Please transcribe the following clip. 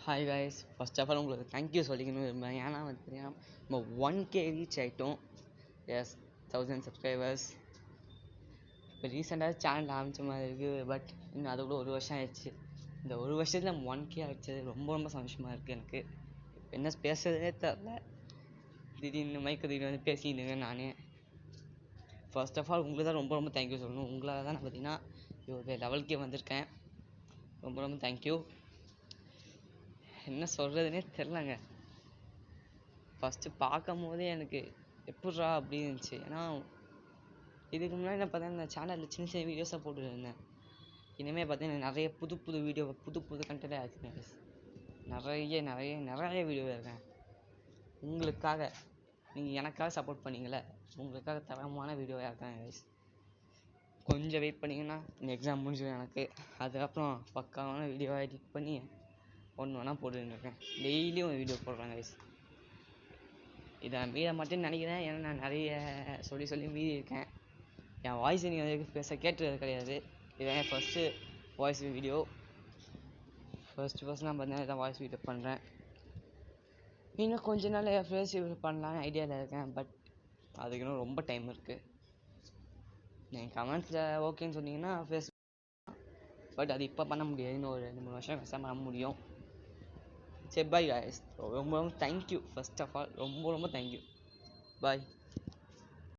Hi guys, first of all உங்களுக்கு thank you சொல்லிக்கணும் விரும்புகிறேன். ஏன்னா வந்து பார்த்தீங்கன்னா நம்ம 1K ரீச் ஆகிட்டோம். Yes, 1000 subscribers. இப்போ ரீசெண்டாக சேனல் ஆரம்பித்த மாதிரி இருக்குது. பட் இன்னும் அது கூட ஒரு வருஷம் ஆயிடுச்சு. இந்த ஒரு வருஷத்தில் நம்ம 1K ஆகிடுச்சது ரொம்ப ரொம்ப சந்தோஷமாக இருக்குது எனக்கு. இப்போ என்ன பேசுறதே தெரில. திடீர்னு மைக்கு திடீர்னு வந்து பேசிக்கிட்டு நானே. ஃபர்ஸ்ட் ஆஃப் ஆல் உங்களுக்கு தான் ரொம்ப ரொம்ப தேங்க்யூ சொல்லணும். உங்களால் தான் நான் பார்த்தீங்கன்னா ஒரு லெவலுக்கே வந்திருக்கேன். ரொம்ப ரொம்ப தேங்க்யூ. என்ன சொல்கிறதுனே தெரிலங்க. ஃபஸ்ட்டு பார்க்கும் போதே எனக்கு எப்பட்றா அப்படி இருந்துச்சு. ஏன்னா இதுக்கு முன்னாடி நான் பார்த்தீங்கன்னா இந்த சேனலில் சின்ன சின்ன வீடியோஸாக போட்டுருந்தேன். இனிமேல் பார்த்தீங்கன்னா நிறைய புது புது வீடியோ புது கண்டென்ட்டாக இருக்குங்க. நிறைய நிறைய நிறைய வீடியோ இருக்கேன் உங்களுக்காக. நீங்கள் எனக்காக சப்போர்ட் பண்ணீங்களே, உங்களுக்காக தரமான வீடியோவாக இருக்காங்க கைஸ். கொஞ்சம் வெயிட் பண்ணிங்கன்னா இந்த எக்ஸாம் முடிஞ்சிடும் எனக்கு. அதுக்கப்புறம் பக்காவான வீடியோவாக எடிட் பண்ணி ஒன்று வேணால் போட்டுருக்கேன். டெய்லியும் ஒரு வீடியோ போடுறேன் கைஸ். இதை மீற மாட்டேன்னு நினைக்கிறேன். ஏன்னா நான் நிறைய சொல்லி மீறி இருக்கேன். என் வாய்ஸ் நீங்கள் பேச கேட்டுறது கிடையாது. இதான் என் ஃபஸ்ட்டு வாய்ஸ் வீடியோ. ஃபஸ்ட்டு நான் பார்த்தீங்கன்னா இதான் வாய்ஸ் வீடியோ பண்ணுறேன். இன்னும் கொஞ்ச நாள் என் ஃபேஸ் பண்ணலான்னு ஐடியாவில் இருக்கேன். பட் அதுக்கு இன்னும் ரொம்ப டைம் இருக்குது. நீங்கள் கமெண்ட்ஸில் ஓகேன்னு சொன்னீங்கன்னா ஃபேஸ், பட் அது இப்போ பண்ண முடியாது. இன்னும் ஒரு 2-3 வருஷம் கஷ்டம் பண்ண முடியும். சரி, பாய் காய்ஸ். ரொம்ப ரொம்ப தேங்க்யூ. ஃபர்ஸ்ட் ஆஃப் ஆல் ரொம்ப ரொம்ப தேங்க்யூ. பாய்.